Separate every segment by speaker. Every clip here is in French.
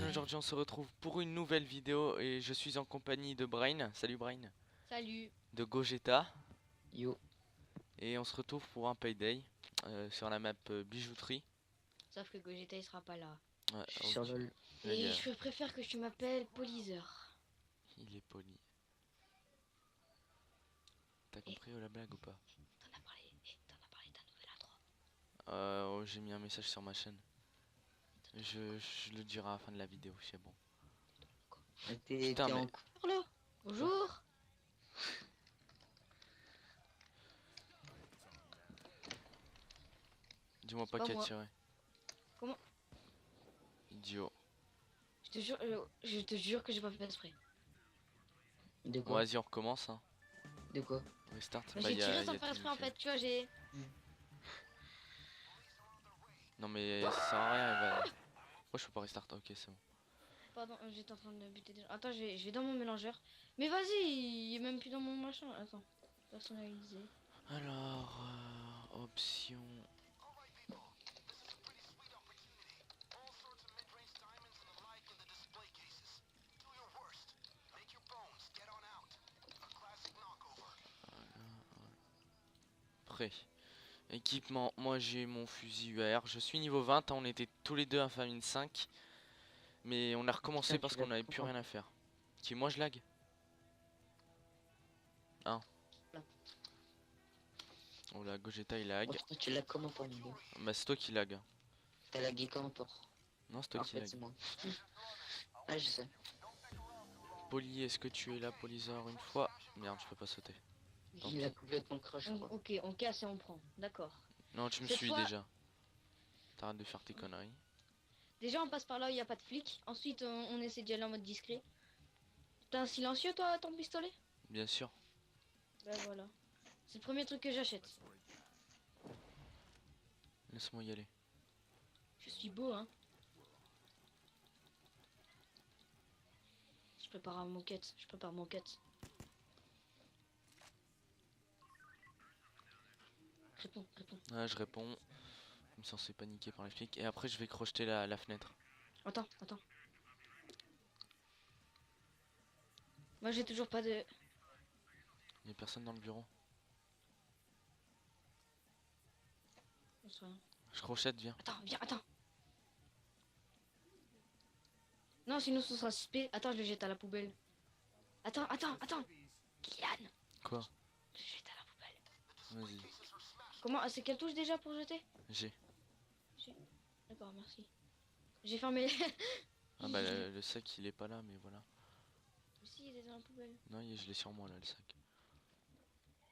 Speaker 1: Aujourd'hui on se retrouve pour une nouvelle vidéo et je suis en compagnie de Brain. Salut Brain.
Speaker 2: Salut.
Speaker 1: De Gogeta.
Speaker 3: Yo.
Speaker 1: Et on se retrouve pour un payday sur la map bijouterie.
Speaker 2: Sauf que Gogeta il sera pas là.
Speaker 1: Ouais,
Speaker 3: Je suis sur LOL.
Speaker 2: Et je préfère que tu m'appelles Poliseur.
Speaker 1: Il est poli. T'as compris la blague ou pas?
Speaker 2: T'en as parlé de ta nouvelle intro.
Speaker 1: Oh, j'ai mis un message sur ma chaîne. Je le dirai à la fin de la vidéo, c'est bon.
Speaker 3: T'es
Speaker 1: Putain,
Speaker 3: en
Speaker 1: mais-
Speaker 3: cours là?
Speaker 2: Bonjour.
Speaker 1: Dis-moi
Speaker 2: C'est
Speaker 1: pas
Speaker 2: pas
Speaker 1: qui a
Speaker 2: moi.
Speaker 1: tiré.
Speaker 2: Comment?
Speaker 1: Idiot.
Speaker 2: Je te jure que j'ai pas fait exprès.
Speaker 3: De
Speaker 1: Bon,
Speaker 3: quoi?
Speaker 1: vas-y, on recommence. Hein.
Speaker 3: De quoi?
Speaker 1: Restart.
Speaker 2: Mais
Speaker 1: Bah,
Speaker 2: j'ai
Speaker 1: y a-
Speaker 2: tiré
Speaker 1: y
Speaker 2: sans
Speaker 1: a
Speaker 2: faire
Speaker 1: tout
Speaker 2: exprès en
Speaker 1: fait.
Speaker 2: fait, tu vois, j'ai...
Speaker 1: Non, mais ça sert à rien. Pourquoi je peux pas restart? Ok, c'est bon.
Speaker 2: Pardon, j'étais en train de buter des gens. Attends, je vais dans mon mélangeur. Mais vas-y, il est même plus dans mon machin. Attends, personnalisé.
Speaker 1: Alors, option. Prêt. Équipement, moi j'ai mon fusil UAR. Je suis niveau 20, hein, on était tous les deux à famine 5. Mais on a recommencé
Speaker 3: Putain,
Speaker 1: parce
Speaker 3: tu
Speaker 1: qu'on
Speaker 3: lag
Speaker 1: n'avait
Speaker 3: trop
Speaker 1: plus
Speaker 3: fort.
Speaker 1: rien à faire. Qui, moi je lag? Hein?
Speaker 2: Là.
Speaker 1: Oh là, Gogeta il lag.
Speaker 3: Oh, tu lag comment pour nous?
Speaker 1: Bah c'est toi qui lag.
Speaker 3: T'as lagué comment pour?
Speaker 1: Non, c'est toi
Speaker 3: En
Speaker 1: qui
Speaker 3: fait,
Speaker 1: lag.
Speaker 3: c'est moi. Ah, je sais.
Speaker 1: Poli, est-ce que tu es là, Polysor, une fois? Merde, je peux pas sauter. Tant
Speaker 3: Il a complètement crush, je crois.
Speaker 2: Ok, on casse et on prend. D'accord.
Speaker 1: Non, tu me
Speaker 2: Cette
Speaker 1: suis
Speaker 2: fois-
Speaker 1: déjà. T'arrêtes de faire tes conneries.
Speaker 2: Déjà, on passe par là, il n'y a pas de flic. Ensuite, on essaie d'y aller en mode discret. T'as un silencieux, toi, ton pistolet?
Speaker 1: Bien sûr.
Speaker 2: Ben voilà. C'est le premier truc que j'achète.
Speaker 1: Laisse-moi y aller.
Speaker 2: Je suis beau, hein. Je prépare mon quête. Je prépare mon quête. Réponds, réponds.
Speaker 1: Ah, je réponds. Comme ça on se fait paniquer par les flics. Et après je vais crocheter la fenêtre.
Speaker 2: Attends, attends. Moi, j'ai toujours pas de...
Speaker 1: Y'a personne dans le bureau. Je crochette, viens.
Speaker 2: Attends, viens, attends. Non, sinon ce sera suspect. Attends, je le jette à la poubelle. Attends, attends, attends. Kylian,
Speaker 1: Quoi?
Speaker 2: je le jette à la poubelle.
Speaker 1: Vas-y.
Speaker 2: Comment? C'est quelle touche déjà pour jeter?
Speaker 1: J'ai.
Speaker 2: D'accord, merci. J'ai fermé.
Speaker 1: Ah bah le sac il est pas là mais voilà.
Speaker 2: Si, il est dans la poubelle.
Speaker 1: Non je l'ai sur moi là le sac.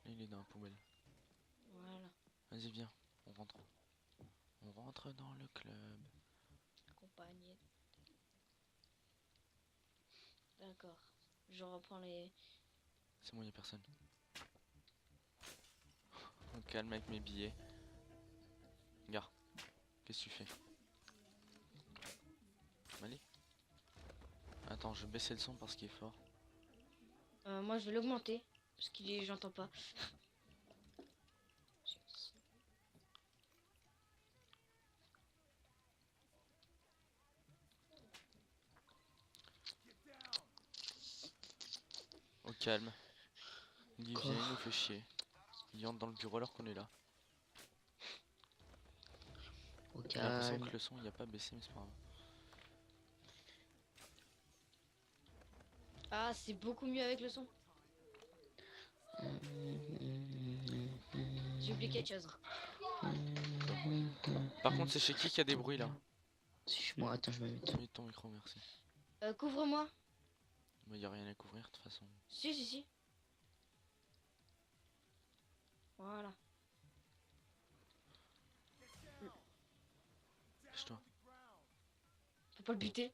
Speaker 1: Là, il est dans la poubelle.
Speaker 2: Voilà.
Speaker 1: Vas-y viens, on rentre. On rentre dans le club.
Speaker 2: Accompagné. D'accord. Je reprends les...
Speaker 1: C'est bon, y'a personne. On calme avec mes billets. Regarde. Qu'est-ce que tu fais? Allez. Attends, je vais baisser le son parce qu'il est fort.
Speaker 2: moi, je vais l'augmenter. Parce qu'il est... J'entends pas.
Speaker 1: Au calme. Il
Speaker 3: Quoi?
Speaker 1: vient, il nous fait chier. Il entre dans le bureau alors qu'on est là.
Speaker 3: Au
Speaker 1: J'ai l'impression
Speaker 3: calme.
Speaker 1: que le son il a pas baissé mais c'est pas grave.
Speaker 2: Ah, c'est beaucoup mieux avec le son. J'ai oublié quelque chose.
Speaker 1: Par contre c'est chez qui qu'il y a des bruits là?
Speaker 3: C'est chez moi, attends, je vais mettre.
Speaker 1: Mets ton micro, merci.
Speaker 2: Couvre-moi.
Speaker 1: Bah y a rien à couvrir de toute façon.
Speaker 2: Si, si, si. Voilà.
Speaker 1: Lâche-toi.
Speaker 2: Faut pas le buter.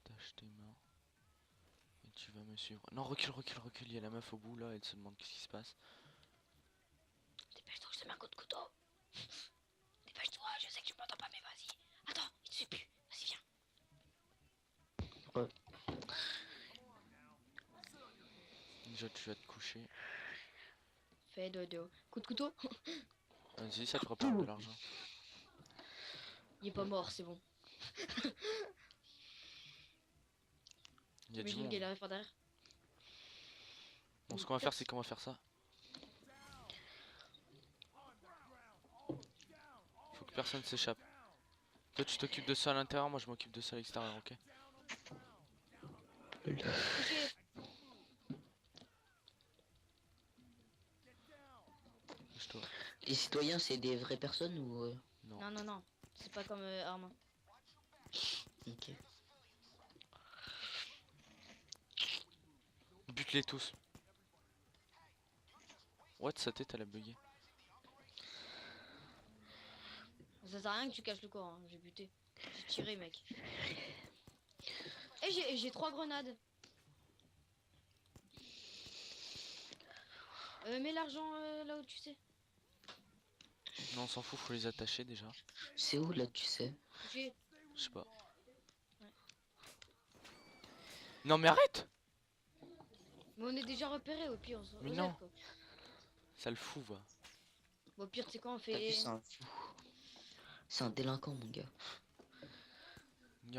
Speaker 1: Tâche tes mains. Et tu vas me suivre. Non, recule, recule, recule. Il y a la meuf au bout là, elle se demande qu'est-ce qui se passe.
Speaker 2: Dépêche-toi, je te mets un coup de couteau. Dépêche-toi, je sais que tu m'entends pas, mais vas-y. Attends, il te suit plus. Vas-y, viens.
Speaker 3: Ouais.
Speaker 1: Déjà, tu vas te coucher.
Speaker 2: Fais dodo. Coup de couteau.
Speaker 1: Vas-y, ça te rapporte de l'argent.
Speaker 2: Il est pas mort, c'est bon.
Speaker 1: Il y a du
Speaker 2: Imagine
Speaker 1: monde.
Speaker 2: qu'il arrive par derrière.
Speaker 1: Bon, ce qu'on va faire, c'est qu'on va faire ça. Faut que personne s'échappe. Toi, tu t'occupes de ça à l'intérieur, moi je m'occupe de ça à l'extérieur, ok?
Speaker 2: Touché.
Speaker 1: Bouge-toi.
Speaker 3: Les citoyens, c'est des vraies personnes ou...
Speaker 1: Non.
Speaker 2: Non, non, non. C'est pas comme Armand.
Speaker 3: Ok.
Speaker 1: Bute-les tous. What, sa tête, elle a bugué.
Speaker 2: Ça sert à rien que tu casses le corps, hein. J'ai buté. J'ai tiré, mec. Et j'ai 3 grenades. Mets l'argent là où tu sais.
Speaker 1: Non, on s'en fout, faut les attacher déjà.
Speaker 3: C'est où là, tu sais?
Speaker 2: Touché.
Speaker 1: Je sais pas.
Speaker 2: Ouais.
Speaker 1: Non, mais arrête!
Speaker 2: Mais on est déjà repéré au pire.
Speaker 1: Mais
Speaker 2: aux
Speaker 1: non.
Speaker 2: ailes, quoi.
Speaker 1: Ça le fout, va.
Speaker 2: Bon, au pire, tu sais quoi, on
Speaker 3: T'as vu,
Speaker 2: fait.
Speaker 3: c'est un fou. C'est un délinquant, mon gars.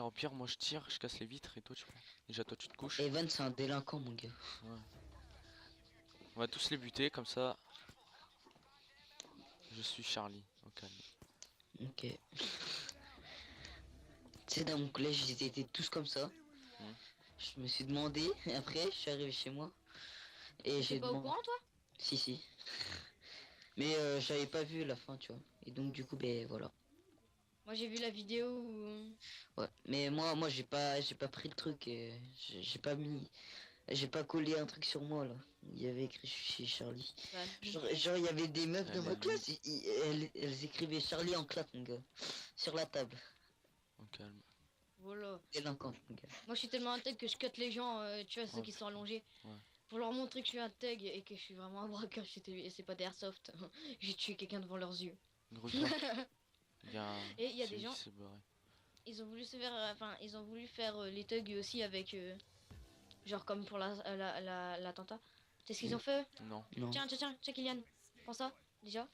Speaker 1: Au pire, moi je tire, je casse les vitres et toi tu prends. Déjà, toi tu te couches.
Speaker 3: Evan, c'est un délinquant, mon gars.
Speaker 1: Ouais. On va tous les buter, comme ça. Je suis Charlie, au calme.
Speaker 3: Ok. Tu sais, dans mon collège, ils étaient tous comme ça. Je me suis demandé, après, je suis arrivé chez moi. Et
Speaker 2: T'es
Speaker 3: j'ai
Speaker 2: pas au
Speaker 3: demandé...
Speaker 2: courant, toi?
Speaker 3: Si, si. Mais j'avais pas vu la fin, tu vois. Et donc, du coup, ben voilà.
Speaker 2: Moi, j'ai vu la vidéo où.
Speaker 3: Ouais. Mais moi, j'ai pas pris le truc. J'ai pas mis... J'ai pas collé un truc sur moi, là. Il y avait écrit chez Charlie.
Speaker 2: Ouais.
Speaker 3: Genre, il y avait des meufs
Speaker 1: Elle
Speaker 3: dans
Speaker 1: a
Speaker 3: ma
Speaker 1: lu.
Speaker 3: classe, elles écrivaient Charlie en classe, mon gars. Sur la table.
Speaker 1: Au calme.
Speaker 2: Voilà.
Speaker 3: Délinquant, mon gars.
Speaker 2: Moi, je suis tellement un tag que je cut les gens, tu vois, ceux
Speaker 1: Ouais.
Speaker 2: qui sont allongés.
Speaker 1: Ouais.
Speaker 2: Pour leur montrer que je suis un tag et que je suis vraiment un braqueur, et c'est pas d'airsoft. J'ai tué quelqu'un devant leurs yeux.
Speaker 1: Grouille-toi. Il y a un
Speaker 2: Et il y a des
Speaker 1: civil
Speaker 2: gens-
Speaker 1: qui s'est barré.
Speaker 2: Ils ont voulu se faire, ils ont voulu faire les thugs aussi avec, genre comme pour l'attentat. C'est ce qu'ils ont fait.
Speaker 1: Non,
Speaker 3: Non.
Speaker 2: Tiens, Kylian. Prends ça, déjà.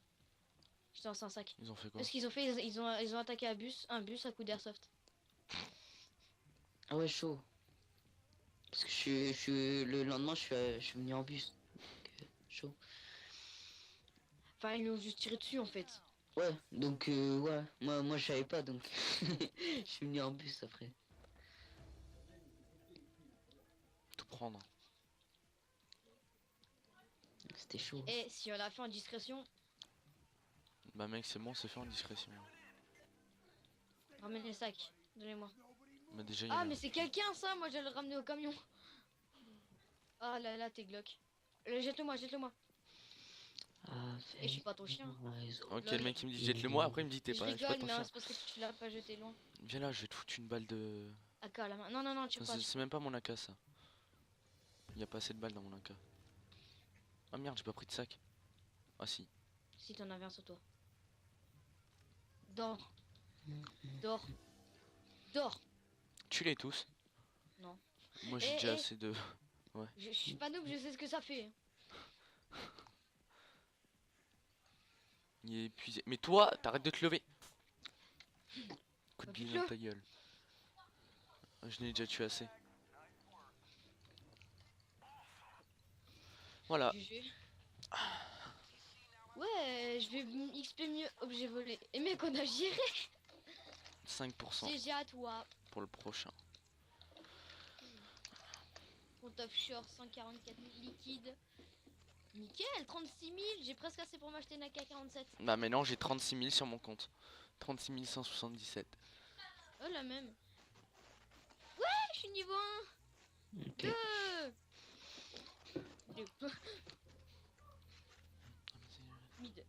Speaker 2: Je te lance un sac.
Speaker 1: ils ont fait quoi?
Speaker 2: Qu'est-ce qu'ils ont fait? Ils ont attaqué un bus à coup d'airsoft.
Speaker 3: Ah ouais, chaud. Parce que le lendemain, je suis venu en bus. Donc, chaud.
Speaker 2: Enfin, ils lui ont juste tiré dessus en fait.
Speaker 3: Ouais, donc ouais, moi je savais pas, donc je suis venu en bus après.
Speaker 1: Tout prendre.
Speaker 3: C'était chaud.
Speaker 2: Et si on l'a fait en discrétion,
Speaker 1: Bah mec, c'est bon, c'est fait en discrétion.
Speaker 2: ramène les sacs. Donnez-moi.
Speaker 1: Bah déjà, il y en
Speaker 2: Ah,
Speaker 1: a-
Speaker 2: mais c'est quelqu'un ça, moi j'allais le ramener au camion. Ah là là, t'es Glock. Jette-le-moi, jette-le-moi. Et je suis pas ton chien.
Speaker 1: Ok,
Speaker 2: Lol.
Speaker 1: le mec il me dit jette-le moi, après il me dit t'es
Speaker 2: Je
Speaker 1: pas, je suis pas
Speaker 2: rigole,
Speaker 1: ton
Speaker 2: mais
Speaker 1: chien.
Speaker 2: c'est parce que tu l'as pas jeté loin.
Speaker 1: Viens là, je vais te foutre une balle de...
Speaker 2: AK à la main. Non, non, non, tu
Speaker 1: Ça,
Speaker 2: pas.
Speaker 1: c'est même pas mon AK ça. Il y a pas assez de balles dans mon AK. Ah merde, j'ai pas pris de sac. Ah si.
Speaker 2: Si t'en avais un sur toi. Dors. Dors. Dors.
Speaker 1: Tue-les tous.
Speaker 2: Non.
Speaker 1: Moi j'ai
Speaker 2: Eh,
Speaker 1: déjà
Speaker 2: eh.
Speaker 1: assez de...
Speaker 2: Je suis pas noob, je sais ce que ça fait.
Speaker 1: Il est épuisé. Mais toi, t'arrêtes de te lever. Coup de
Speaker 2: Bah,
Speaker 1: bille
Speaker 2: pique-le.
Speaker 1: dans ta gueule. Je n'ai déjà tué assez. Voilà.
Speaker 2: GG. Ouais, je vais XP mieux objet volé. Et mec, on a géré.
Speaker 1: 5%
Speaker 2: GG à toi.
Speaker 1: pour le prochain.
Speaker 2: Compte offshore 144 000 liquide. Nickel, 36 000. J'ai presque assez pour m'acheter une AK-47.
Speaker 1: Bah maintenant j'ai 36 000 sur mon compte. 36 177.
Speaker 2: Oh, la même. Ouais, je suis niveau 1.
Speaker 3: Ok.
Speaker 2: 2. Mid.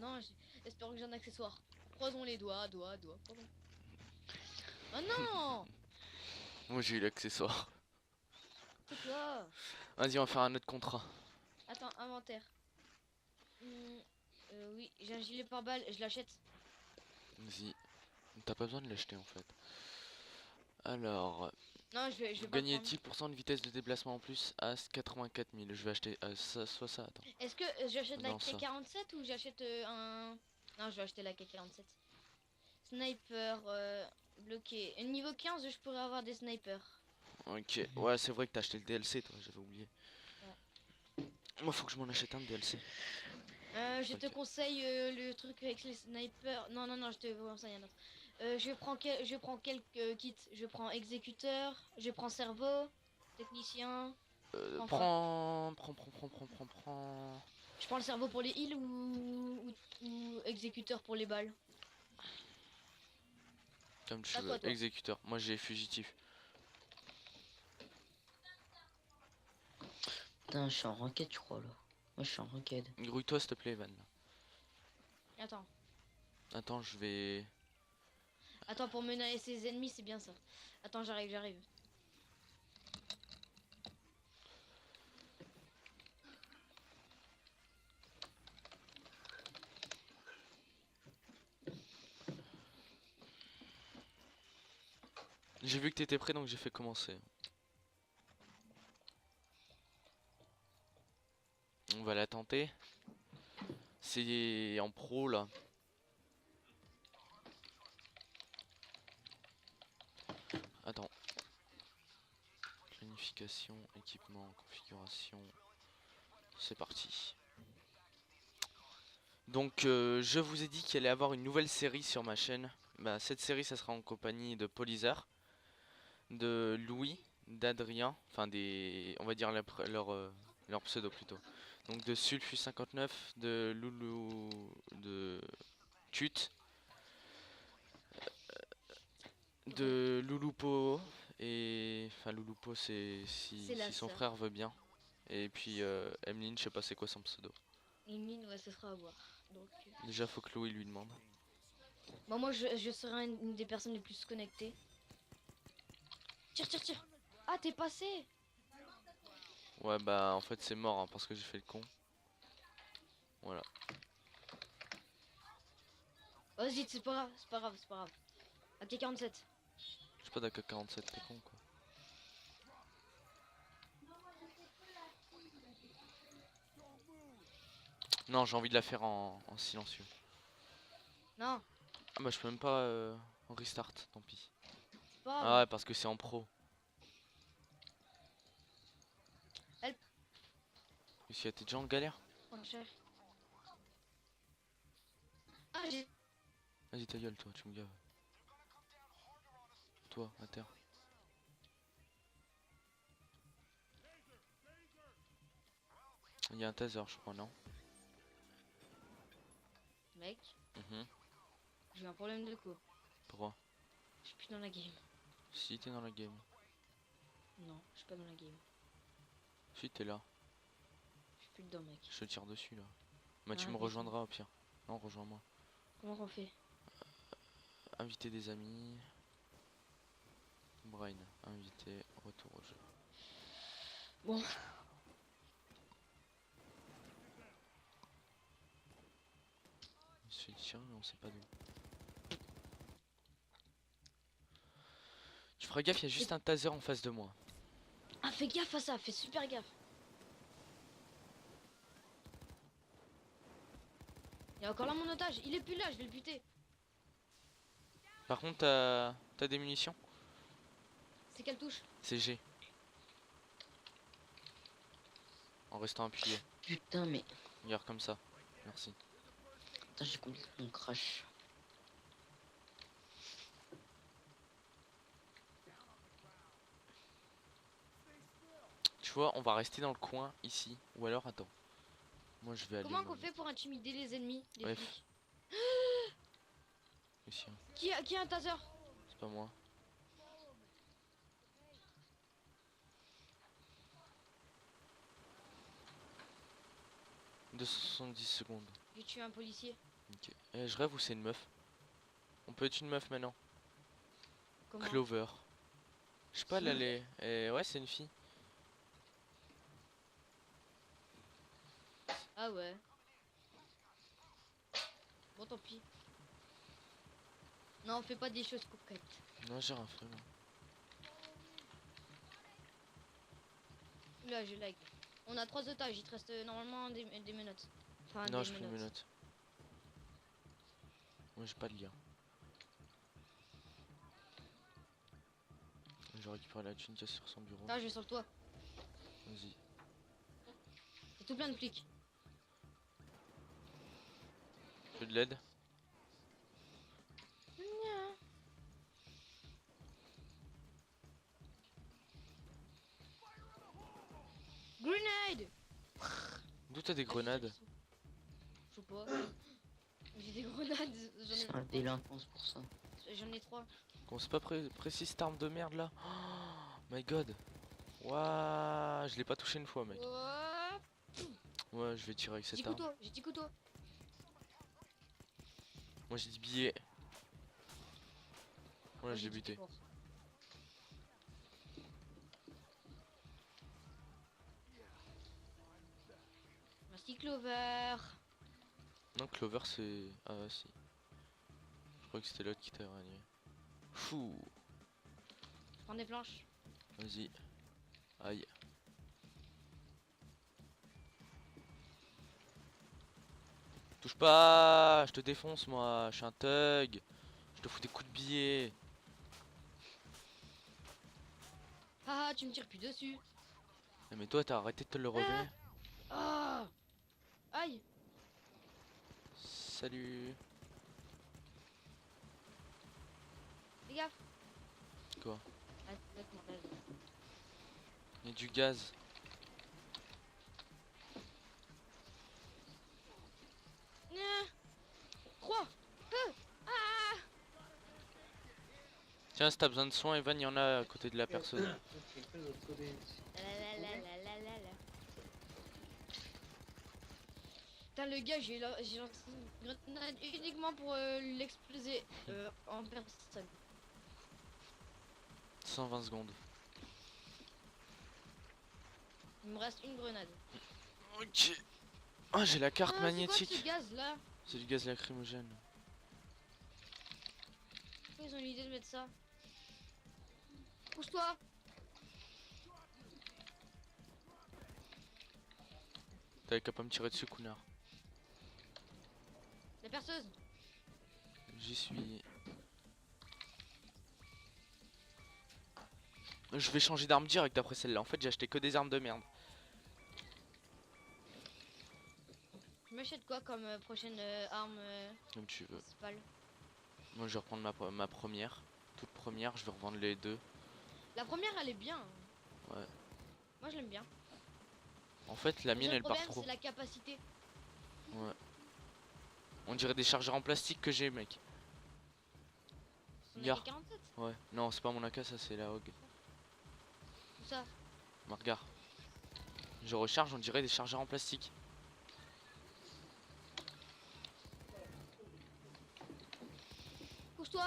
Speaker 2: Non, j'espère que j'ai un accessoire. Croisons les doigts, pardon. Oh non.
Speaker 1: Moi j'ai eu l'accessoire.
Speaker 2: C'est toi.
Speaker 1: Vas-y, on va faire un autre contrat.
Speaker 2: Attends, inventaire. Oui, j'ai un gilet pare-balles, je l'achète.
Speaker 1: Vas-y. T'as pas besoin de l'acheter en fait. Alors,
Speaker 2: Non, je vais
Speaker 1: Vous
Speaker 2: pas
Speaker 1: gagnez
Speaker 2: prendre.
Speaker 1: 10% de vitesse de déplacement en plus à 84 000. Je vais acheter ça, soit ça, attends.
Speaker 2: Est-ce que j'achète la
Speaker 1: Non, ça.
Speaker 2: K47 ou j'achète un... Non, je vais acheter la K47. Sniper bloqué. Niveau 15, je pourrais avoir des snipers.
Speaker 1: Ok, ouais, c'est vrai que t'as acheté le DLC, toi, j'avais oublié.
Speaker 2: Ouais.
Speaker 1: Moi, faut que je m'en achète un de DLC.
Speaker 2: Je te
Speaker 1: Ok.
Speaker 2: conseille le truc avec les snipers. Non, non, non, je te conseille un autre. Je prends quelques kits. Je prends exécuteur, je prends cerveau, technicien. Je prends quoi?
Speaker 1: Prends.
Speaker 2: Je prends le cerveau pour les heals ou exécuteur pour les balles.
Speaker 1: Comme tu
Speaker 2: À
Speaker 1: veux.
Speaker 2: quoi, toi?
Speaker 1: Exécuteur. Moi, j'ai fugitif.
Speaker 3: Putain, je suis en ranked, je crois, là. Moi, je suis en ranked.
Speaker 1: Grouille-toi, s'il te plaît, Evan.
Speaker 2: Attends.
Speaker 1: Attends, je vais.
Speaker 2: Attends, pour menacer ses ennemis, c'est bien ça. Attends, j'arrive.
Speaker 1: J'ai vu que t'étais prêt, donc j'ai fait commencer. On va la tenter. C'est en pro, là. Attends. Planification, équipement, configuration. C'est parti. Donc je vous ai dit qu'il allait avoir une nouvelle série sur ma chaîne. Bah, cette série ça sera en compagnie de Polyzer, de Louis, d'Adrien, enfin des, on va dire leur pseudo plutôt. Donc de Sulfus 59, de Loulou, de Cut,
Speaker 2: Ouais.
Speaker 1: de Louloupo et enfin Louloupo c'est
Speaker 2: C'est la
Speaker 1: si son
Speaker 2: sœur.
Speaker 1: frère veut bien. Et puis Emeline, je sais pas c'est quoi son pseudo.
Speaker 2: Et mine, ouais, ce sera à voir. Donc,
Speaker 1: Déjà faut que Louis lui demande.
Speaker 2: bon, moi, je serai une des personnes les plus connectées. Tire. Ah, t'es passé.
Speaker 1: Ouais bah en fait c'est mort hein, parce que j'ai fait le con. Voilà.
Speaker 2: Vas-y, c'est pas grave. Ok, 47.
Speaker 1: Je suis pas d'accord 47, t'es con quoi. Non, j'ai envie de la faire en silencieux.
Speaker 2: Non,
Speaker 1: Ah bah je peux même pas en restart, tant pis.
Speaker 2: c'est pas
Speaker 1: Ah
Speaker 2: grave.
Speaker 1: ouais, parce que c'est en pro.
Speaker 2: Elle
Speaker 1: Et si t'es déjà en galère.
Speaker 2: prend cher. Ah, j'ai...
Speaker 1: Vas-y ta gueule toi, tu me gaves. Toi, à terre. Il y a un taser je crois, non?
Speaker 2: Mec,
Speaker 1: Mhm.
Speaker 2: j'ai un problème de co.
Speaker 1: Pourquoi?
Speaker 2: Je suis plus dans la game.
Speaker 1: Si t'es dans la game.
Speaker 2: Non, je suis pas dans la game.
Speaker 1: Si t'es là.
Speaker 2: Je suis plus dedans, mec.
Speaker 1: Je te tire dessus là. Bah tu
Speaker 2: Ah,
Speaker 1: me
Speaker 2: mec,
Speaker 1: rejoindras au pire. Non, rejoins-moi.
Speaker 2: comment on fait?
Speaker 1: Inviter des amis. Brain, invité, retour au jeu.
Speaker 2: Bon,
Speaker 1: Il se fait tirer mais on sait pas d'où. Tu feras gaffe, il y a juste un taser en face de moi.
Speaker 2: ah, fais gaffe à ça, fais super gaffe. Il y a encore là mon otage, il est plus là, je vais le buter.
Speaker 1: Par contre, t'as des munitions?
Speaker 2: C'est quelle touche?
Speaker 1: C'est G. En restant appuyé.
Speaker 3: Putain, mais...
Speaker 1: Regarde comme ça. Merci.
Speaker 3: Putain, j'ai complètement crash.
Speaker 1: Tu vois, on va rester dans le coin ici. Ou alors, attends. Moi, je vais aller.
Speaker 2: Comment qu'on fait pour intimider les ennemis, les
Speaker 1: Bref.
Speaker 2: flics?
Speaker 1: Ici, hein.
Speaker 2: Qui a un taser?
Speaker 1: C'est pas moi. « 270 secondes.
Speaker 2: J'ai tué un policier.
Speaker 1: Ok. Eh, je rêve ou c'est une meuf? On peut être une meuf maintenant.
Speaker 2: Comment?
Speaker 1: Clover. Je sais pas, là, ouais, c'est une fille.
Speaker 2: Ah ouais. Bon, tant pis. Non, on fait pas des choses coquettes.
Speaker 1: Non, j'ai rien fait, moi.
Speaker 2: Là, j'ai like. On a 3 otages, il te reste normalement des menottes. Enfin,
Speaker 1: Non,
Speaker 2: des
Speaker 1: je fais mes
Speaker 2: menottes.
Speaker 1: notes. Moi, j'ai pas de lien. Je récupère la thune qu'il y a sur son bureau.
Speaker 2: Ah, je vais sur le toit.
Speaker 1: Vas-y.
Speaker 2: C'est tout plein de flics.
Speaker 1: Tu veux de l'aide?
Speaker 2: Grenade!
Speaker 1: D'où t'as des grenades?
Speaker 2: Je sais pas. J'ai des grenades,
Speaker 3: C'est un délinquance pour ça.
Speaker 2: j'en ai 3.
Speaker 1: Comment c'est pas précis cette arme de merde là? Oh my god. Waouh, je l'ai pas touché une fois mec. Ouais, je vais tirer avec
Speaker 2: J'ai
Speaker 1: cette
Speaker 2: 10
Speaker 1: arme.
Speaker 2: couteaux, j'ai 10 couteaux.
Speaker 1: Moi j'ai 10 billets. Ouais,
Speaker 2: Moi,
Speaker 1: je l'ai
Speaker 2: 10
Speaker 1: buté.
Speaker 2: courses. Merci Clover.
Speaker 1: Non, Clover c'est... Ah si. Je crois que c'était l'autre qui t'a ranié. Fou.
Speaker 2: Je prends des planches.
Speaker 1: Vas-y. Aïe. Touche pas, je te défonce moi, je suis un thug. Je te fous des coups de billet.
Speaker 2: Ah, tu me tires plus dessus.
Speaker 1: Eh, mais toi t'as arrêté de te le relever.
Speaker 2: Ah, aïe.
Speaker 1: Salut.
Speaker 2: Fais gaffe.
Speaker 1: Quoi?
Speaker 2: Ah, d'accord, vas-y.
Speaker 1: Il y a du gaz.
Speaker 2: Ah, 3. Ah.
Speaker 1: Tiens, si t'as besoin de soins, Evan, il y en a à côté de la personne.
Speaker 2: La, la, la, la, la, la, la. Putain, le gars, j'ai lancé une grenade uniquement pour l'exploser en personne.
Speaker 1: 120 secondes.
Speaker 2: Il me reste une grenade.
Speaker 1: Ok. Ah, j'ai la carte
Speaker 2: Ah, c'est quoi
Speaker 1: magnétique.
Speaker 2: ce gaz là?
Speaker 1: C'est du gaz lacrymogène.
Speaker 2: Pourquoi ils ont l'idée de mettre ça? Pousse-toi!
Speaker 1: T'avais qu'à pas me tirer dessus, connard.
Speaker 2: La perceuse!
Speaker 1: J'y suis. Je vais changer d'arme direct après celle-là. En fait, j'ai acheté que des armes de merde.
Speaker 2: Je m'achète quoi comme prochaine arme
Speaker 1: Comme tu veux.
Speaker 2: principale?
Speaker 1: Moi, je vais reprendre ma première. Toute première, je vais revendre les deux.
Speaker 2: La première elle est bien.
Speaker 1: Ouais.
Speaker 2: Moi je l'aime bien.
Speaker 1: En fait, la
Speaker 2: Le
Speaker 1: mienne,
Speaker 2: seul
Speaker 1: elle part
Speaker 2: problème
Speaker 1: trop.
Speaker 2: c'est la capacité.
Speaker 1: Ouais. On dirait des chargeurs en plastique que j'ai, mec.
Speaker 2: On a
Speaker 1: Regarde.
Speaker 2: 47.
Speaker 1: Ouais. Non, c'est pas mon AK, ça, c'est la Hog.
Speaker 2: Tout ça.
Speaker 1: Mais regarde. Je recharge, on dirait des chargeurs en plastique.
Speaker 2: Pousse-toi!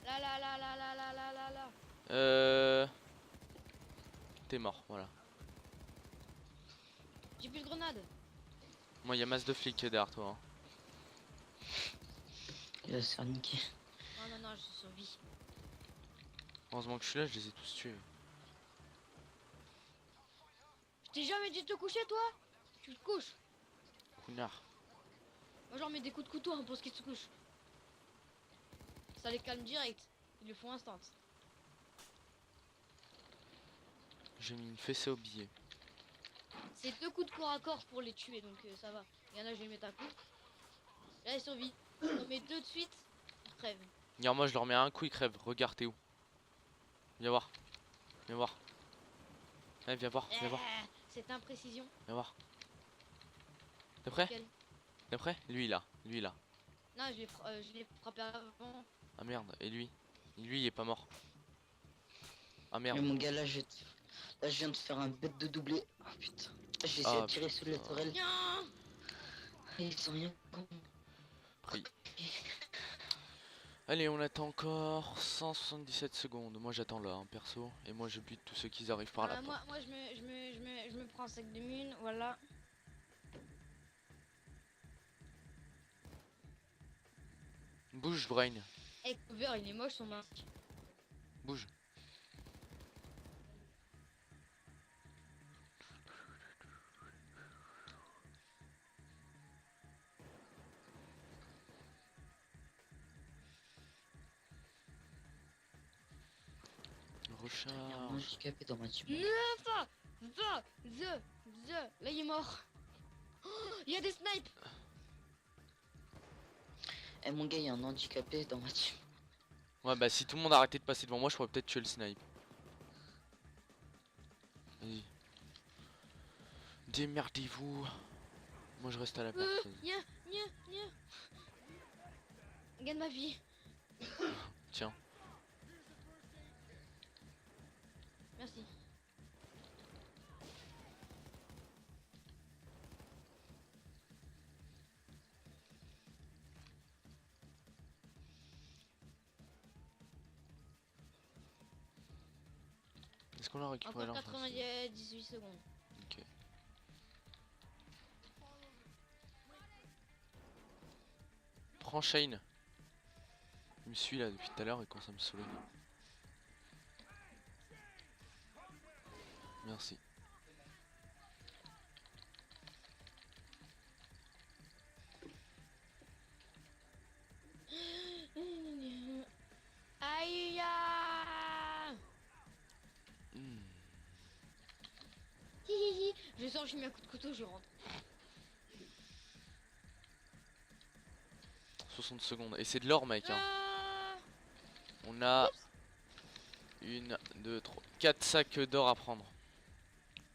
Speaker 2: Là là là là là là là là là.
Speaker 1: T'es mort, voilà.
Speaker 2: J'ai plus de grenade.
Speaker 1: Moi, il y a masse de flics derrière toi. Hein.
Speaker 3: Il va se faire niquer.
Speaker 2: Non non non, je survis.
Speaker 1: Heureusement que je suis là, je les ai tous tués.
Speaker 2: Je t'ai jamais dit de te coucher toi? Tu te couches.
Speaker 1: Connard.
Speaker 2: Moi j'en mets des coups de couteau hein, pour ce qui se couche. Ça les calme direct. Ils le font instant.
Speaker 1: J'ai mis une fessée au billet.
Speaker 2: C'est 2 coups de corps à corps pour les tuer donc ça va. Il y en a je vais mettre un coup. Là il survit. On met 2 de suite. Il crève.
Speaker 1: Regarde, moi je leur mets un coup, ils crèvent. Regarde, t'es où? Viens voir. Viens voir. Eh, viens voir, viens voir,
Speaker 2: C'est imprécision.
Speaker 1: viens voir. T'es prêt?
Speaker 2: Quel
Speaker 1: T'es prêt? Lui là, lui là.
Speaker 2: Non, je l'ai frappé avant.
Speaker 1: Ah merde, et lui? Lui il est pas mort. Ah
Speaker 3: Mais
Speaker 1: merde.
Speaker 3: mon gars, là, là, je viens de faire un bête de doublé. Oh putain. J'ai essayé
Speaker 1: Ah,
Speaker 3: de tirer sous la tourelle.
Speaker 2: Non.
Speaker 3: Ils sont rien.
Speaker 1: Pris. Allez, on attend encore 177 secondes. Moi j'attends là, hein, perso. Et moi je bute tous ceux qui arrivent par la porte.
Speaker 2: Moi je me prends un sac de mine, voilà.
Speaker 1: Bouge, Brain.
Speaker 2: Hey, Cover, il est moche son masque.
Speaker 1: Bouge. recharge.
Speaker 3: Il y a un handicapé dans ma team.
Speaker 2: Là il est mort. Il y a des snipes.
Speaker 3: Eh mon gars, il y a un handicapé dans ma team.
Speaker 1: Ouais, bah si tout le monde arrêtait de passer devant moi, je pourrais peut-être tuer le snipe. Vas-y. Démerdez-vous. Moi je reste à la porte. vas-y.
Speaker 2: Nya. Gagne ma vie.
Speaker 1: Tiens.
Speaker 2: Merci.
Speaker 1: Est-ce qu'on a récupéré
Speaker 2: Encore
Speaker 1: l'argent?
Speaker 2: 98 secondes.
Speaker 1: Ok. Prends Shane. Il me suit là depuis tout à l'heure et quand ça me saoule. Merci.
Speaker 2: Aïe ya.
Speaker 1: Hmm.
Speaker 2: Hi. Je sens, je mets un coup de couteau, je rentre.
Speaker 1: 60 secondes. Et c'est de l'or, mec. Hein.
Speaker 2: Ah.
Speaker 1: On a 1, 2, 3, 4 sacs d'or à prendre.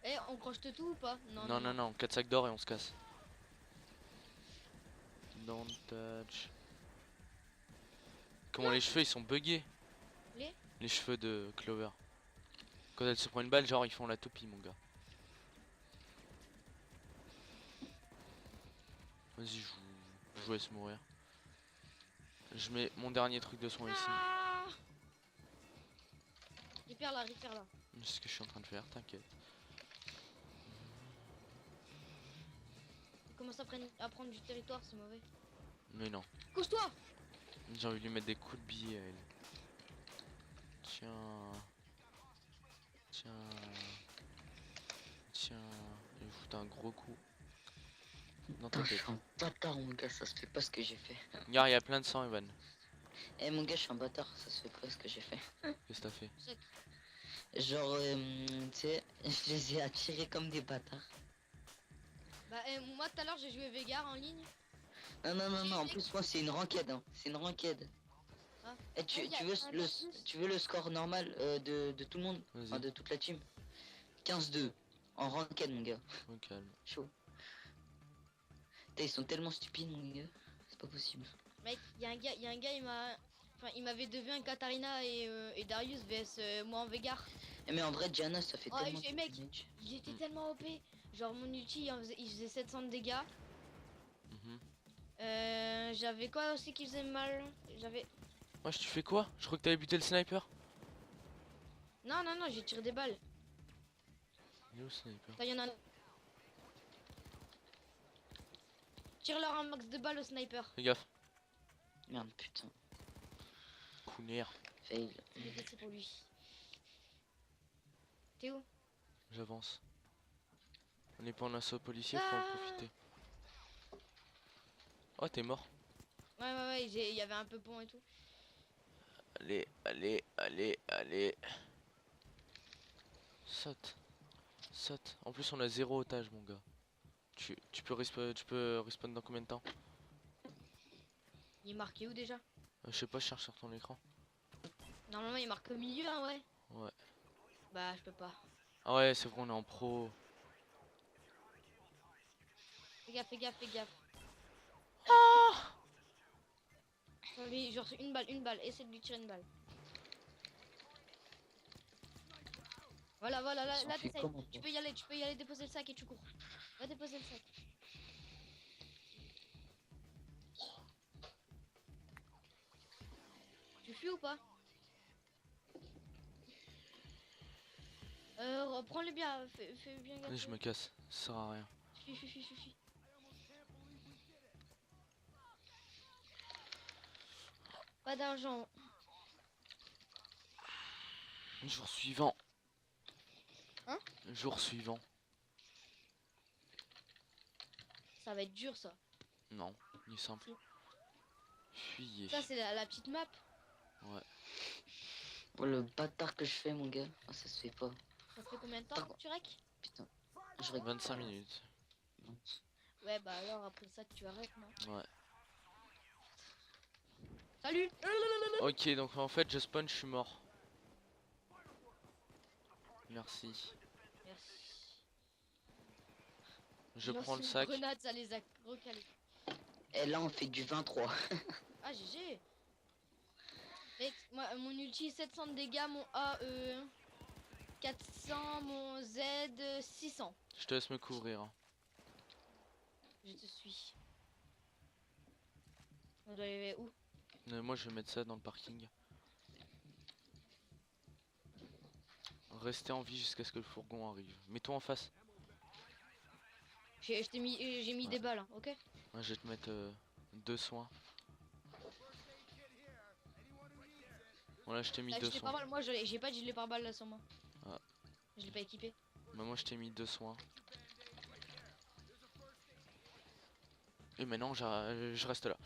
Speaker 2: Eh, on crochete tout ou pas?
Speaker 1: Non, 4 sacs d'or et on se casse. Don't touch. Comment les cheveux ils sont buggés? Les cheveux de Clover. Quand elle se prend une balle, genre ils font la toupie, mon gars. Vas-y, je vous laisse mourir. Je mets mon dernier truc de soin ici.
Speaker 2: Ah. Repair là.
Speaker 1: C'est ce que je suis en train de faire, t'inquiète.
Speaker 2: Il commence à prendre du territoire, c'est mauvais.
Speaker 1: Mais non.
Speaker 2: Couche-toi.
Speaker 1: J'ai envie de lui mettre des coups de billet à elle. Tiens. Et vous foutez un gros coup. Dans ta
Speaker 3: Putain, je
Speaker 1: tête.
Speaker 3: suis un bâtard mon gars, ça se fait pas ce que j'ai fait.
Speaker 1: Regarde, il y a plein de sang, Evan.
Speaker 3: Eh mon gars, je suis un bâtard, ça se fait pas ce que j'ai fait.
Speaker 1: Qu'est-ce que t'as fait?
Speaker 3: Genre, tu sais, je les ai attirés comme des bâtards.
Speaker 2: Bah, moi tout à l'heure j'ai joué Vegar en ligne.
Speaker 3: Non, en plus moi c'est une ranked, hein. C'est une ranked.
Speaker 2: Ah.
Speaker 3: Et tu,
Speaker 2: Ah, y a
Speaker 3: tu, veux
Speaker 2: un
Speaker 3: le,
Speaker 2: plus.
Speaker 3: tu veux le score normal de tout le monde, enfin,
Speaker 1: Vas-y,
Speaker 3: de toute la team? 15-2 en ranked mon gars,
Speaker 1: au calme.
Speaker 3: chaud. Putain, ils sont tellement stupides mon gars, c'est pas possible.
Speaker 2: Mec, y a un gars, il m'avait devu un Katarina et Darius vs moi en Vegar.
Speaker 3: Eh, mais en vrai Diana ça fait
Speaker 2: Oh,
Speaker 3: tellement
Speaker 2: et
Speaker 3: de
Speaker 2: mec,
Speaker 3: damage.
Speaker 2: il était tellement OP. Genre mon ulti il faisait 700 de dégâts.
Speaker 1: Mhm.
Speaker 2: J'avais quoi aussi qui faisait mal? J'avais...
Speaker 1: Wesh, tu fais quoi? Je crois que t'avais buté le sniper.
Speaker 2: Non, j'ai tiré des balles.
Speaker 1: Il est où le sniper?
Speaker 2: Attends, y'en a un. Tire-leur un max de balles au sniper.
Speaker 1: Fais gaffe.
Speaker 3: Merde putain,
Speaker 1: Kouner.
Speaker 3: fail.
Speaker 2: C'est pour lui. T'es où?
Speaker 1: J'avance. On est pas en assaut policier, faut en
Speaker 2: Ah.
Speaker 1: profiter. Oh, t'es mort.
Speaker 2: Ouais, il y avait un peu pont et tout.
Speaker 1: Allez. Saute. En plus, on a 0 otage, mon gars. Tu peux respawn dans combien de temps?
Speaker 2: Il est marqué où déjà?
Speaker 1: Je sais pas, je cherche sur ton écran.
Speaker 2: Normalement il marque au milieu, hein, ouais.
Speaker 1: Ouais.
Speaker 2: Bah je peux pas.
Speaker 1: Ah ouais, c'est vrai, on est en pro.
Speaker 2: Fais gaffe.
Speaker 1: Ah.
Speaker 2: Oui, genre une balle, essaie de lui tirer une balle. Voilà,
Speaker 3: Ils sont
Speaker 2: là
Speaker 3: fait
Speaker 2: t'essayes.
Speaker 3: comment,
Speaker 2: Tu
Speaker 3: toi
Speaker 2: peux y aller déposer le sac et tu cours. Va déposer le sac. Tu fuis ou pas? Reprends-le bien, fais bien gaffe.
Speaker 1: Allez, je me casse, ça sert à rien.
Speaker 2: Fuis. Pas d'argent.
Speaker 1: Jour suivant.
Speaker 2: Hein?
Speaker 1: Jour suivant.
Speaker 2: Ça va être dur ça.
Speaker 1: Non, il est simple. Fuyez.
Speaker 2: Ça c'est la petite map.
Speaker 1: Ouais.
Speaker 3: Oh, le bâtard que je fais, mon gars. Ah, ça se fait pas.
Speaker 2: Ça te fait combien de temps
Speaker 3: Par-
Speaker 2: que tu rec?
Speaker 3: Putain. Je rec-
Speaker 1: 25
Speaker 3: voilà.
Speaker 1: minutes.
Speaker 2: Ouais, bah alors après ça, tu arrêtes, non?
Speaker 1: Ouais.
Speaker 2: Salut!
Speaker 1: Ok, donc en fait, je spawn, je suis mort. Merci.
Speaker 2: Merci.
Speaker 1: Je
Speaker 2: Lance
Speaker 1: prends le
Speaker 2: une
Speaker 1: sac.
Speaker 2: grenade, ça les a recalés.
Speaker 3: Et là, on fait du 23.
Speaker 2: Ah, GG! Mec, moi, mon ulti 700 de dégâts, mon A 400, mon Z 600.
Speaker 1: Je te laisse me couvrir, hein.
Speaker 2: Je te suis. On doit aller où?
Speaker 1: Moi, je vais mettre ça dans le parking. Restez en vie jusqu'à ce que le fourgon arrive. Mets-toi en face.
Speaker 2: J'ai mis des balles, hein, ok?
Speaker 1: Ouais, je vais te mettre 2 soins. Voilà, je t'ai mis
Speaker 2: Ah,
Speaker 1: 2
Speaker 2: gilet
Speaker 1: soins.
Speaker 2: pare-balles, moi j'ai pas de gilet pare-balles là sur moi.
Speaker 1: Ah.
Speaker 2: Je l'ai pas équipé.
Speaker 1: Bah, moi, je t'ai mis 2 soins. Et maintenant, je reste là.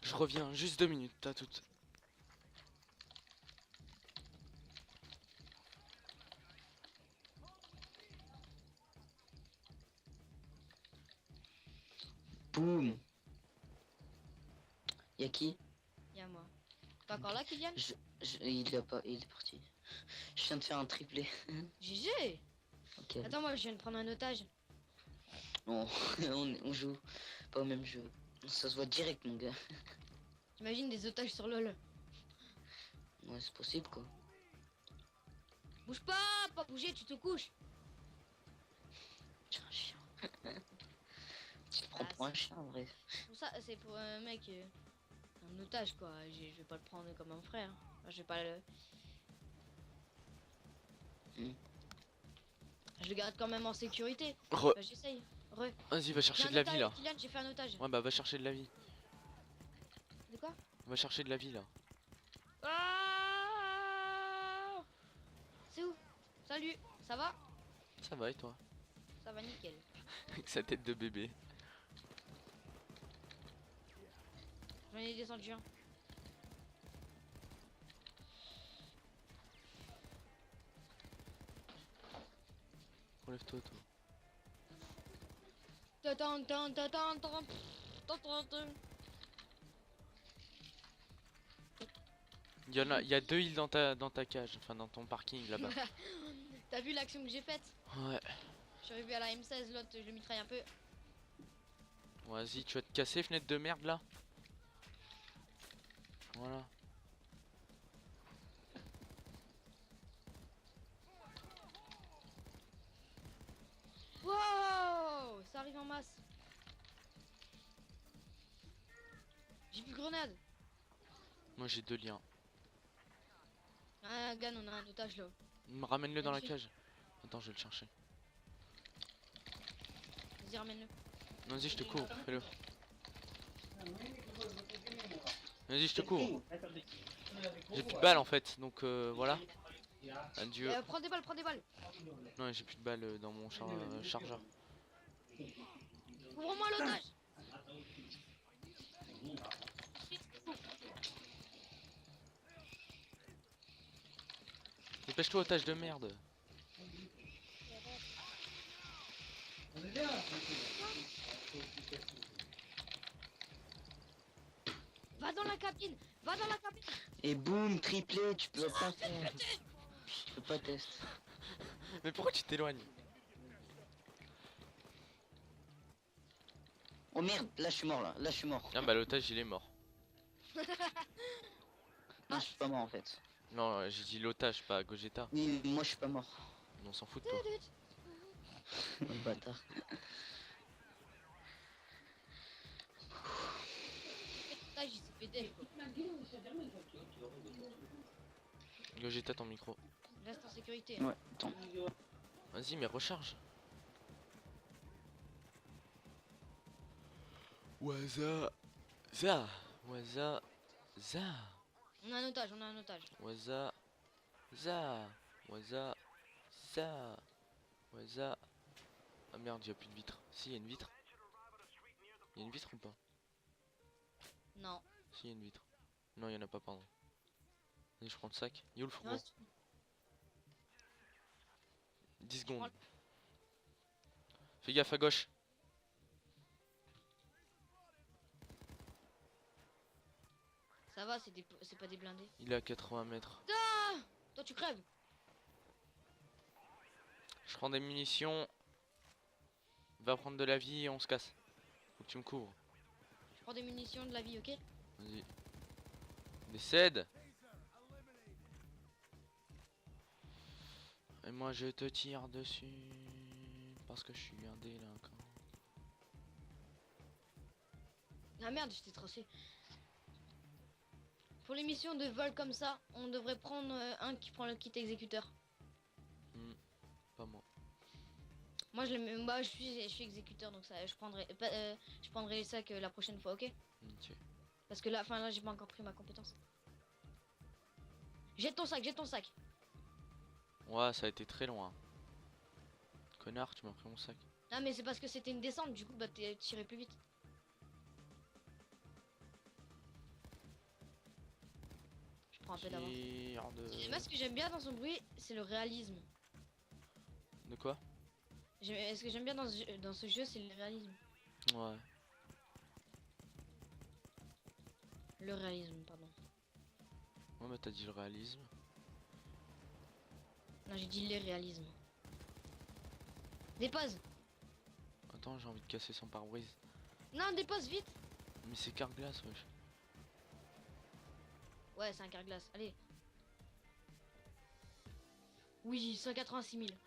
Speaker 1: Je reviens juste 2 minutes, t'as toutes.
Speaker 3: Boum. Y'a qui?
Speaker 2: Y'a moi. T'es encore là, Kylian?
Speaker 3: Il a pas, il est parti. Je viens de faire un triplé.
Speaker 2: GG!
Speaker 3: Ok.
Speaker 2: Attends, moi je viens de prendre un otage.
Speaker 3: Non, on joue pas au même jeu. Ça se voit direct, mon gars.
Speaker 2: T'imagines des otages sur LoL.
Speaker 3: Ouais, c'est possible, quoi.
Speaker 2: Bouge pas bouger, tu te couches.
Speaker 3: Tu es un chien. Tu te prends
Speaker 2: Ah,
Speaker 3: pour un chien, en vrai.
Speaker 2: Pour ça, c'est pour un mec, un otage quoi. Je vais pas le prendre comme un frère. Enfin, je vais pas le.
Speaker 3: Hmm.
Speaker 2: Je le garde quand même en sécurité.
Speaker 1: Re.
Speaker 2: Bah, j'essaye. Re.
Speaker 1: Vas-y, va
Speaker 2: J'ai
Speaker 1: chercher
Speaker 2: un
Speaker 1: de la
Speaker 2: otage,
Speaker 1: vie là.
Speaker 2: Kylian, j'ai fait un otage.
Speaker 1: Ouais, bah va chercher de la vie.
Speaker 2: De quoi?
Speaker 1: Va chercher de la vie là.
Speaker 2: Ah, c'est où? Salut, ça va?
Speaker 1: Ça va et toi?
Speaker 2: Ça va nickel.
Speaker 1: Avec sa tête de bébé.
Speaker 2: J'en ai descendu un.
Speaker 1: Relève-toi, toi.
Speaker 2: Tatan, tatan, tatan, tatan, tatan.
Speaker 1: Il y a 2 îles dans ta cage, enfin dans ton parking là-bas.
Speaker 2: T'as vu l'action que j'ai faite?
Speaker 1: Ouais.
Speaker 2: Je suis arrivé à la M16, l'autre je le mitraille un peu.
Speaker 1: Vas-y, tu vas te casser, fenêtre de merde là. Voilà.
Speaker 2: Wow, ça arrive en masse. J'ai plus de grenade.
Speaker 1: Moi j'ai 2 liens.
Speaker 2: Ah, Gan, on a un otage là.
Speaker 1: Ramène-le dans la
Speaker 2: Magnifique.
Speaker 1: cage. Attends, je vais le chercher.
Speaker 2: Vas-y, ramène-le.
Speaker 1: Vas-y, je te couvre, fais-le. Vas-y, je te couvre. J'ai plus de balles en fait, donc voilà. Adieu.
Speaker 2: Prends des balles, prends des balles.
Speaker 1: Non, j'ai plus de balles dans mon chargeur.
Speaker 2: Ouvre-moi l'otage.
Speaker 1: Dépêche-toi, otage de merde.
Speaker 2: Va dans la cabine. Va dans la cabine.
Speaker 3: Et boum, triplé, tu peux pas faire. Tu peux pas tester.
Speaker 1: Mais pourquoi tu t'éloignes?
Speaker 3: Oh merde, là je suis mort, là je suis mort.
Speaker 1: Ah bah l'otage il est mort.
Speaker 3: Non, je suis pas mort en fait.
Speaker 1: Non, j'ai dit l'otage, pas Gogeta.
Speaker 3: Oui, moi je suis pas mort.
Speaker 1: On s'en fout de toi.
Speaker 3: Le bâtard.
Speaker 2: L'otage il s'est fait dead, quoi.
Speaker 1: Gogeta ton micro.
Speaker 2: Reste en sécurité.
Speaker 3: Ouais, attends.
Speaker 1: Vas-y, mais recharge. Waza. Za. Waza. Za.
Speaker 2: On a un otage, on a un otage.
Speaker 1: Waza. Za. Waza. Za. Waza. Ah merde, il y a plus de vitre. Si, il y a une vitre. Il y a une vitre ou pas?
Speaker 2: Non.
Speaker 1: Si, il y a une vitre. Non, il y en a pas, pardon. Vas-y, je prends le sac. Il est où le
Speaker 2: Non,
Speaker 1: fourgon? 10 secondes.
Speaker 2: prends-
Speaker 1: Fais gaffe à gauche.
Speaker 2: ça va, c'est pas des blindés.
Speaker 1: Il est à 80 mètres.
Speaker 2: Toi, tu crèves.
Speaker 1: Je prends des munitions. Va prendre de la vie et on se casse. Faut que tu me couvres.
Speaker 2: Je prends des munitions, de la vie, ok?
Speaker 1: Vas-y. Décède. Et moi je te tire dessus. Parce que je suis un délinquant.
Speaker 2: Ah merde, je t'ai tracé. Pour les missions de vol comme ça, on devrait prendre un qui prend le kit exécuteur.
Speaker 1: Pas moi.
Speaker 2: Moi, je suis exécuteur, donc ça, je prendrai les sacs la prochaine fois, ok?
Speaker 1: Ok.
Speaker 2: Parce que là, enfin là, j'ai pas encore pris ma compétence. Jette ton sac, jette ton sac.
Speaker 1: Ouais, ça a été très loin. Connard, tu m'as pris mon sac.
Speaker 2: Non, mais c'est parce que c'était une descente, du coup, bah, t'es tiré plus vite. Je prends un peu d'avance.
Speaker 1: Tire
Speaker 2: Et moi, ce que j'aime bien dans son bruit, c'est le réalisme.
Speaker 1: de quoi?
Speaker 2: Ce que j'aime bien dans ce jeu, c'est le réalisme.
Speaker 1: Ouais.
Speaker 2: Le réalisme, pardon.
Speaker 1: Ouais, mais t'as dit le réalisme.
Speaker 2: Non, j'ai dit les réalismes. Dépose.
Speaker 1: Attends, j'ai envie de casser son pare-brise.
Speaker 2: Non, dépose vite.
Speaker 1: Mais c'est Carglass, wesh.
Speaker 2: Ouais, c'est un carglass. Allez. Oui, 186 000.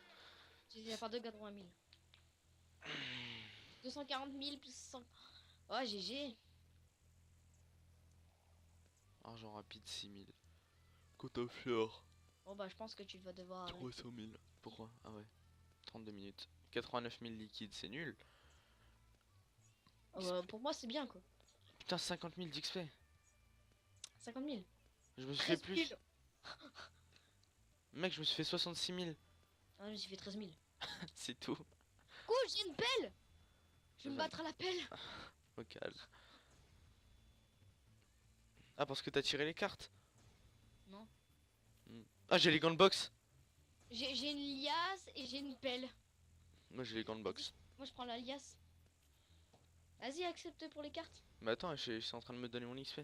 Speaker 2: J'ai pas de 80 000. 240 000 plus 100. Oh, GG.
Speaker 1: Argent rapide 6000. Quota fier.
Speaker 2: Bon, bah, je pense que tu vas devoir arrêter.
Speaker 1: 300 000. Pourquoi? Ah ouais. 32 minutes. 89 000 liquides, c'est nul.
Speaker 2: Oh, bah, pour moi, c'est bien, quoi.
Speaker 1: Putain, 50 000 d'XP.
Speaker 2: 50 000.
Speaker 1: Je me suis fait
Speaker 2: 13
Speaker 1: plus.
Speaker 2: 000.
Speaker 1: Mec, je me suis fait 66 000.
Speaker 2: Ah, je me suis fait 13 000.
Speaker 1: C'est tout.
Speaker 2: Couche, j'ai une pelle. Je vais me
Speaker 1: Vas-y.
Speaker 2: battre à la pelle.
Speaker 1: Au calme. Ah, parce que t'as tiré les cartes?
Speaker 2: Non.
Speaker 1: Ah, j'ai les gants de boxe.
Speaker 2: J'ai une liasse et j'ai une pelle.
Speaker 1: Moi, j'ai les gants de boxe.
Speaker 2: Moi, je prends la liasse. Vas-y, accepte pour les cartes.
Speaker 1: Mais attends, je suis en train de me donner mon XP.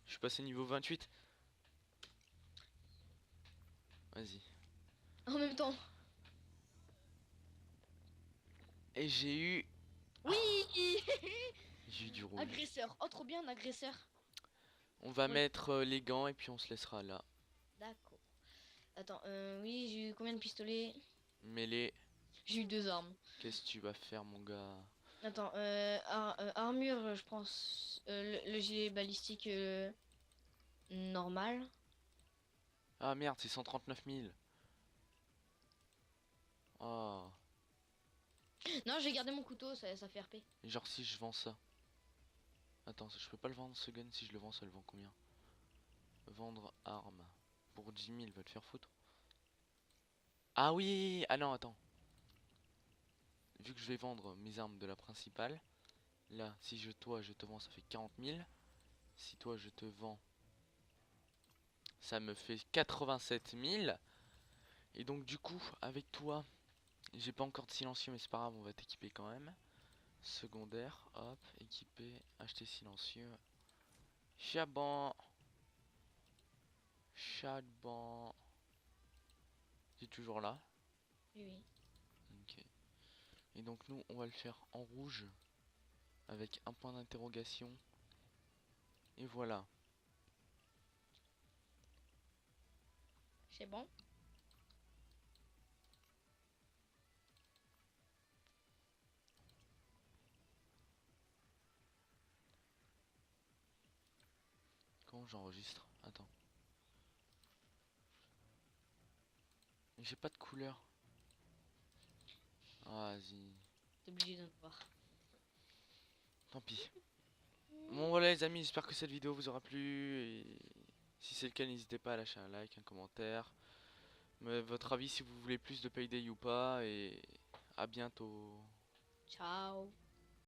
Speaker 1: Je suis passé niveau 28. Vas-y.
Speaker 2: En même temps.
Speaker 1: Et j'ai eu...
Speaker 2: Oui.
Speaker 1: J'ai eu du rouge.
Speaker 2: Agresseur. Oh, trop bien, un agresseur.
Speaker 1: On va
Speaker 2: Oui.
Speaker 1: mettre les gants et puis on se laissera là.
Speaker 2: D'accord. Attends, oui, j'ai eu combien de pistolets?
Speaker 1: Mêlée.
Speaker 2: J'ai eu 2 armes.
Speaker 1: Qu'est-ce que tu vas faire, mon gars?
Speaker 2: Attends, armure, je pense le gilet balistique normal.
Speaker 1: Ah merde, c'est 139 000. Oh.
Speaker 2: Non, j'ai gardé mon couteau, ça fait RP.
Speaker 1: Et genre si je vends ça. Attends, je peux pas le vendre ce gun. Si je le vends, ça le vend combien? Vendre arme. Pour 10 000, va te faire foutre. Ah oui. Ah non, attends. Vu que je vais vendre mes armes de la principale. Là, si toi je te vends, ça fait 40 000. Si toi je te vends, ça me fait 87 000. Et donc du coup, avec toi, j'ai pas encore de silencieux, mais c'est pas grave, on va t'équiper quand même. Secondaire, hop, équiper, acheter silencieux. Chaban. Chaban. C'est toujours là.
Speaker 2: Oui, oui.
Speaker 1: Ok. Et donc nous, on va le faire en rouge. Avec un point d'interrogation. Et voilà.
Speaker 2: C'est bon.
Speaker 1: Comment j'enregistre? Attends. Mais j'ai pas de couleur. Ah, vas-y.
Speaker 2: T'es obligé de le voir.
Speaker 1: Tant pis. Bon voilà les amis, j'espère que cette vidéo vous aura plu. Et si c'est le cas, n'hésitez pas à lâcher un like, un commentaire. Mais votre avis si vous voulez plus de Payday ou pas. Et à bientôt.
Speaker 2: Ciao.